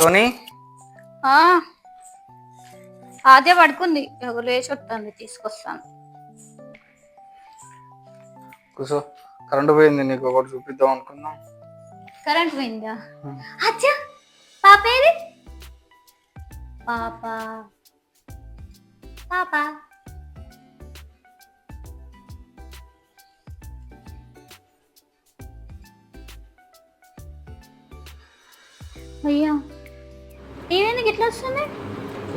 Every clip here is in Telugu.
సోనీ ఆ అదే పడుకుంది. లేచి వస్తుంది, తీసుకొస్తాను. కూసో. కరెంటు పోయింది, నీకు ఒకటి చూపిద్దాం అనుకున్నా. కరెంట్ పోయిందా? అచ్చా, పాప ఏది? పాప పాప అయ్యా, టీవీ ఎందుకు ఇట్లా వస్తుంది?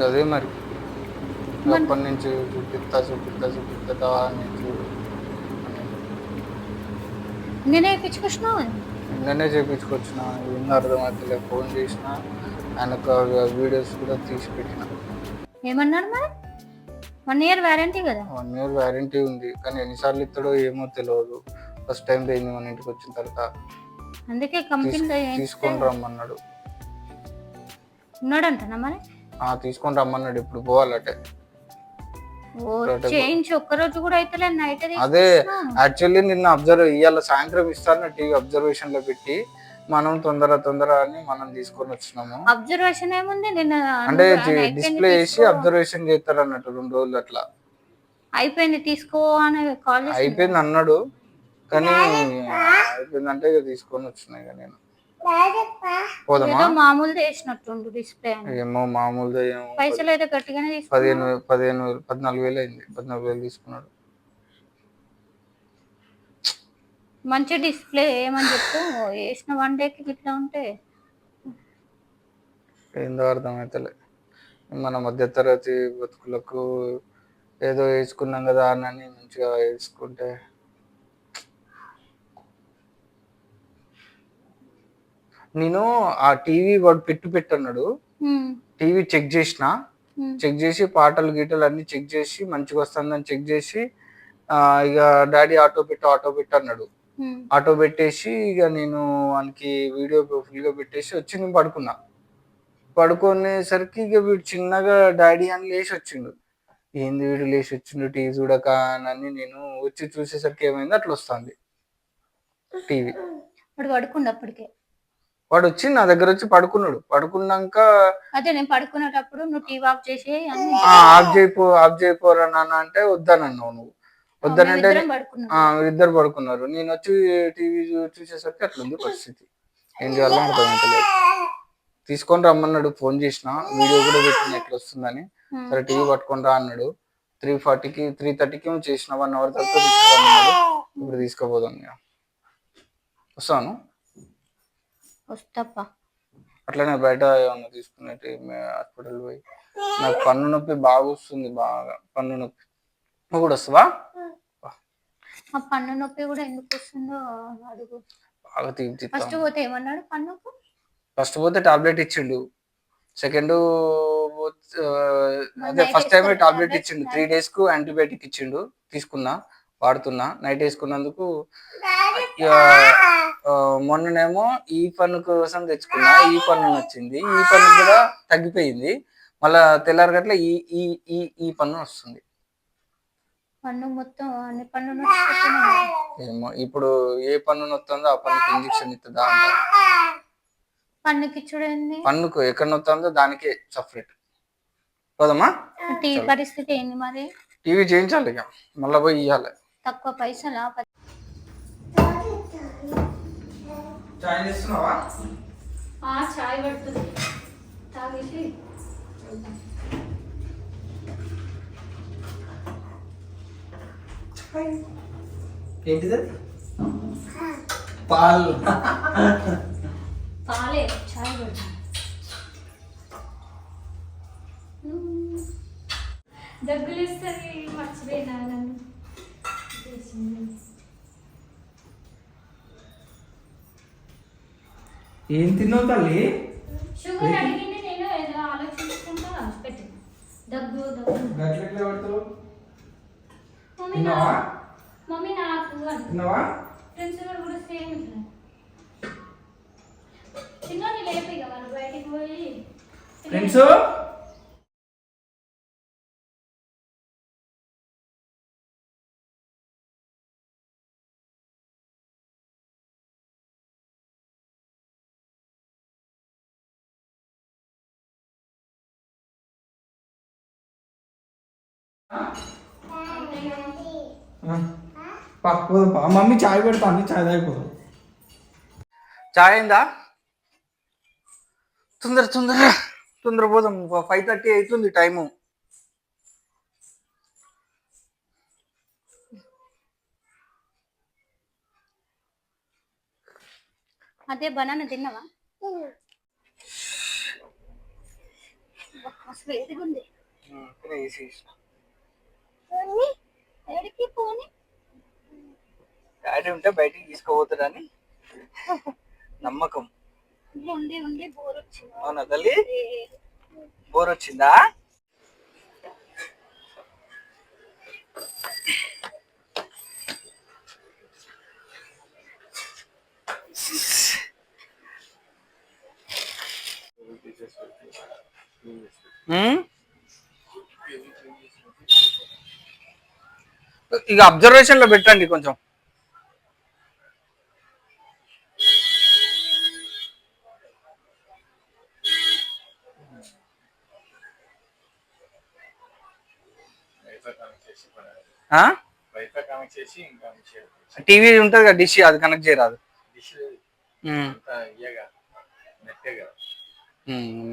అదే మరి అప్పటి నుంచి చూపిస్తా అని చూడు. నేనే ఇప్పించుకొచ్చినావు. నిన్ననే చేయించుకొచ్చిన. ఏం అర్థమైతే ఫోన్ చేసిన, ఆయనకు వీడియోస్ కూడా తీసి పెట్టిన. ఏమన్నాడు మరి? 1 year వారంటీ కదా? 1 year వారంటీ ఉంది, కానీ ఎన్నిసార్లు ఇస్తాడో ఏమో తెలియదు. ఫస్ట్ టైం పోయింది మన ఇంటికి వచ్చిన తర్వాత. అందుకే కంపెనీలో తీసుకొని రమ్మన్నాడు. ఉన్నాడంటనా మరి? తీసుకొని రమ్మన్నాడు. ఇప్పుడు పోవాలటే. చేయించి ఒక్కరోజు కూడా అయితే నైట్. అదే యాక్చువల్లీ నిన్న ఇవాళ సాయంత్రం ఇస్తాను టీవీ అబ్జర్వేషన్ లో పెట్టి, మనం తొందర అని మనం తీసుకొని వచ్చినాము. అబ్జర్వేషన్ ఏముంది? నిన్న అంటే డిస్ప్లే చేసి అబ్జర్వేషన్ చేస్తారు అన్నట్టు 2 రోజులు అట్లా. అయిపోయింది తీసుకో అని కాల్ చేసి అయిపోయింది అన్నాడు, కానీ అయిపోయిందంటే ఇక తీసుకొని వచ్చినాయి. నేను పోదామా? మామూలు చేసినట్టుండు డిస్ప్లే. ఏమో మామూలుగా ఏమో. పైసలు అయితే గట్టిగానే 14,000 అయింది. 14,000 తీసుకున్నాడు. మంచి డిస్ప్లే ఏమని చెప్పు. వేసిన 1 dayకి ఇట్లా ఉంటే ఏందో అర్థమైతలే. మన మధ్యతరగతి బతుకులకు ఏదో వేసుకున్నాం కదా అని మంచిగా వేసుకుంటే. నేను ఆ టీవీ వాడు పెట్టన్నాడు. టీవీ చెక్ చేసి పాటలు గీటలు అన్ని చెక్ చేసి మంచిగా వస్తుందని చెక్ చేసి, ఇక డాడీ ఆటో పెట్టు అన్నాడు. ఆటో పెట్టేసి ఇక నేను వానికి వీడియో ఫుల్గా పెట్టేసి వచ్చి నేను పడుకునేసరికి ఇక వీడు చిన్నగా డాడీ అని లేచి వచ్చిండు. ఏంది వీడు లేచి వచ్చిండు టీవీ చూడక అని నేను వచ్చి చూసేసరికి ఏమైంది, అట్లా వస్తుంది టీవీ. పడుకున్నప్పటికే వాడు వచ్చి నా దగ్గర వచ్చి పడుకున్నాడు. పడుకున్నాక అదే నేను పడుకునేటప్పుడు నువ్వు టీవీ ఆఫ్ చేసి ఆఫ్ చేయపోరా నాన్న అంటే వద్దానన్నావు నువ్వు. వద్దనంటే ఇద్దరు పడుకున్నారు. నేను వచ్చి టీవీ చూసేసరికి అట్లుంది పరిస్థితి. ఏం చేయాలో అర్థమవుతలేదు. తీసుకొని రమ్మన్నాడు. ఫోన్ చేసిన, వీడియో కూడా పెట్టిన ఎట్లా వస్తుందని. సరే టీవీ పట్టుకొని రా అన్నాడు. 3:30కి చేసిన 1 hour తర్వాత తీసుకురమ్మన్నాడు. ఇప్పుడు తీసుకుపోదాం. వస్తాను. అట్లనే బయట ఏమన్నా తీసుకున్నట్టు హాస్పిటల్ పోయి. నాకు పన్ను నొప్పి బాగా వస్తుంది, బాగా పన్ను నొప్పి. నువ్వు కూడా వస్తావా? పన్ను నొప్పి కూడా ఎందుకు వస్తుందో అడుగు. బాగా ఫస్ట్ పోతే ఏమన్నాడు? పన్నుకు ఫస్ట్ పోతే టాబ్లెట్ ఇచ్చిండు. సెకండ్ అదే ఫస్ట్ టైం టాబ్లెట్ ఇచ్చిండు. 3 days కు యాంటీబయాటిక్ ఇచ్చిండు. తీసుకున్నా, వాడుతున్నా. నైట్ వేసుకున్నందుకు. మొన్ననేమో ఈ పన్ను కోసం తెచ్చుకున్నా, ఈ పన్ను వచ్చింది. ఈ పన్ను కూడా తగ్గిపోయింది. మళ్ళా తెల్లారగట్ల ఈ పన్ను వస్తుంది. పన్ను మొత్తం అన్ని పన్ను ఏమో ఇప్పుడు ఏ పన్ను నొత్తుందో ఆ పన్నుకి ఇంజక్షన్ ఇస్తుందా అంట. పన్నుకి చూడండి, పన్నుకు ఎక్కడ నొత్తుందో దానికే సపరేట్. పోదమ్మా. టీవీ పరిస్థితి ఏంది మరి? టీవీ చేయించాలి, ఇక మళ్ళీ పోయి ఇవ్వాలి. తక్కువ పైసలా? చాయ్ చేస్తున్నావా? చాయ్ పడుతుంది, తాగేసి. ఏంటిది? పాలు. పాలే చాయ్ పడుతుంది. దగ్గులు ఇస్తుంది, మర్చిపోయినా నన్ను. ఏం తిన్నావు తల్లి? షుగర్ అడిగింది, నేను ఏదో ఆలోచించుకుంటా పెట్టింది. దగ్గు మమ్మీ నాకు ప్రిన్సిపల్ కూడా సేమ్. చిన్న లేపి వాళ్ళు బయటికి పోయి పోదాం మమ్మీ చాయ్ పెడతా అన్ని చాయ్ తాగిపోదాం. చాయ్ అయిందా? తొందర పోదాం. 5:30 అవుతుంది టైము. అదే బనానా తిన్నావా? మస్తు వేడిగా ఉంది. ఏడికి పోని డాడీ ఉంటే బయటికి తీసుకోపోతాడని నమ్మకం. ఉండి ఉండి బోర్ వచ్చింది. అవునా తల్లి? బోర్ వచ్చిందా? ఇక అబ్జర్వేషన్ లో పెట్టండి కొంచెం. టీవీ ఉంటుంది కదా డిష్, అది కనెక్ట్ చేయరాదు.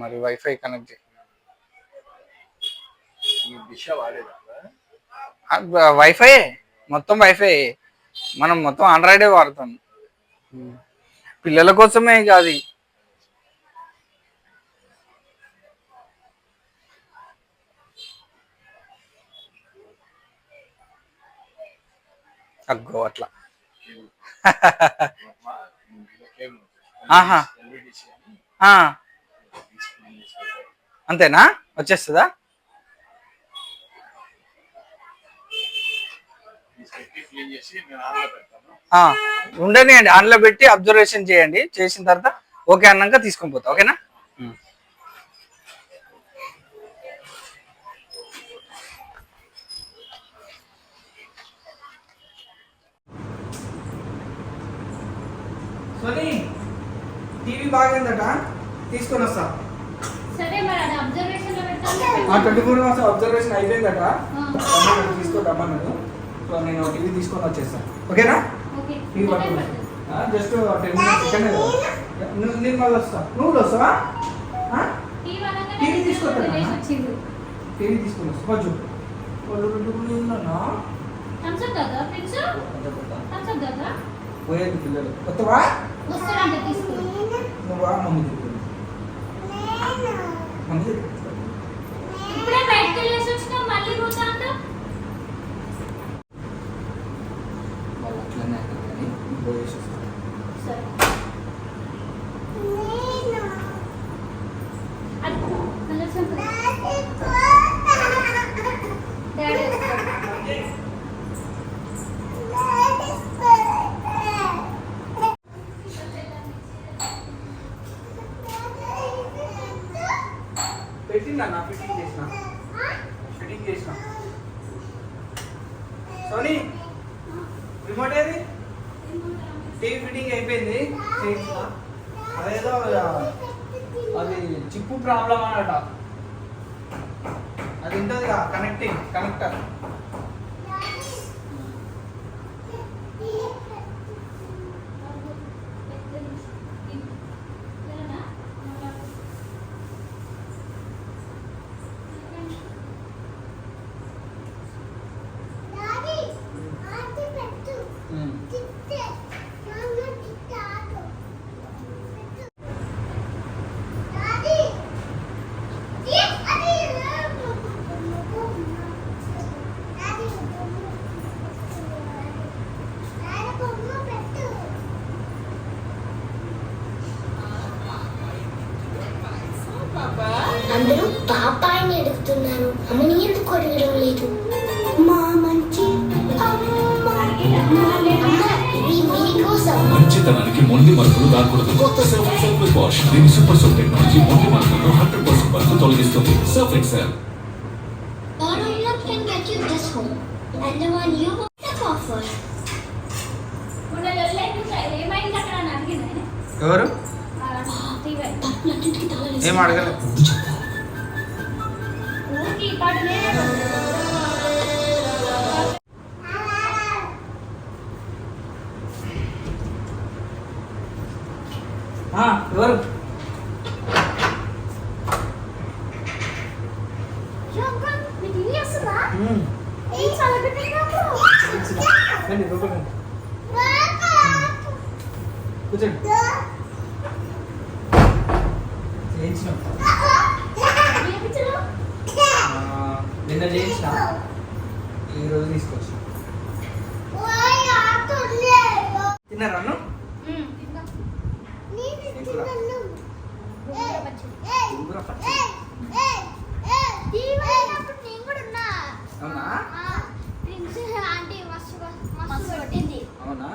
మరి వైఫై కనెక్ట్ చేయి. వైఫై మొత్తం వైఫై, మనం మొత్తం ఆండ్రాయిడే వాడతాం. పిల్లల కోసమే కాదు. అగ్గో అట్లా. ఆహా, అంతేనా? వచ్చేస్తుందా? ఉండనియండి, ఆన్లో పెట్టి అబ్జర్వేషన్ చేయండి. చేసిన తర్వాత ఓకే అన్నాక తీసుకొని పోతా. ఓకేనా? సోనీ టీవీ బాగుందట, తీసుకొని వస్తా. సరే మరి అది అబ్జర్వేషన్ లో పెట్టాలి. 24 అవర్స్ అబ్జర్వేషన్ అయిపోయిందట, తీసుకోమన్నాడు. సో నేను టీవీ తీసుకొని వచ్చేస్తాను. ఓకేనా? టీవీ పట్టుకున్నా జస్ట్ 10 minutes. నేను మళ్ళీ వస్తా. నువ్వు కూడా వస్తావా? టీవీ తీసుకొస్తా. టీవీ తీసుకొని వస్తా. కొంచెం పోయేది పిల్లలు. వస్తావా? నువ్వా? మమ్మీ మమ్మీ పెట్టిందా? ఫిట్టింగ్ చేసిన. సోనీ రిమోట్ ఏది? టీవీ ఫిట్టింగ్ అయిపోయింది. అదేదో అది చిప్పు ప్రాబ్లం అన్నట. అది ఉంటుంది కనెక్టర్. అందరూ పాపాయిని అడుగుతున్నారు, అమ్మని ఎందుకు అడగడం లేదు? మా మంచి మంచితనానికి మొండి మరకలు రాకూడదు. కొత్త సర్ఫ్ వాష్, దీని సూపర్ సోప్ టెక్నాలజీ మొండి మరకలను 100% వరకు తొలగిస్తుంది. Surf Excel. ఎవరు? ఏం అడగలేదు. ఎవరు రండి లోపలికి రండి. కూర్చోండి చేయించినాం నిన్న చేయించిన ఈరోజు తీసుకొచ్చిన తిన్నారా అన్నం? ఊర పచ్చి. అవునా అవునా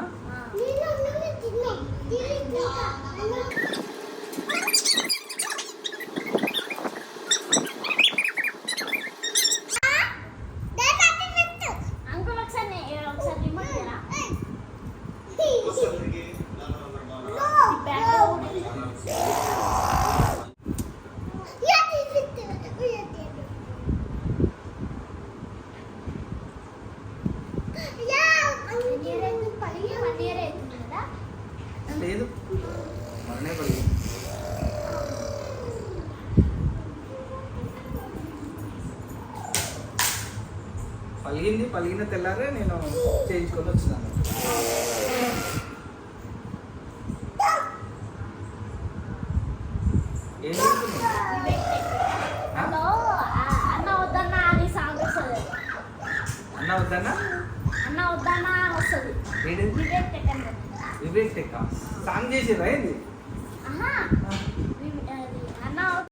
లేదు మననే పడి పలిగిన తెల్లారే నేను చేయించుకొని వచ్చినాను. ఏం చేస్తున్నావు? అన్న వద్దన్నా? ఏంటి వివేక్ టెక్ సాంగ్ చేసేదా ఏంది?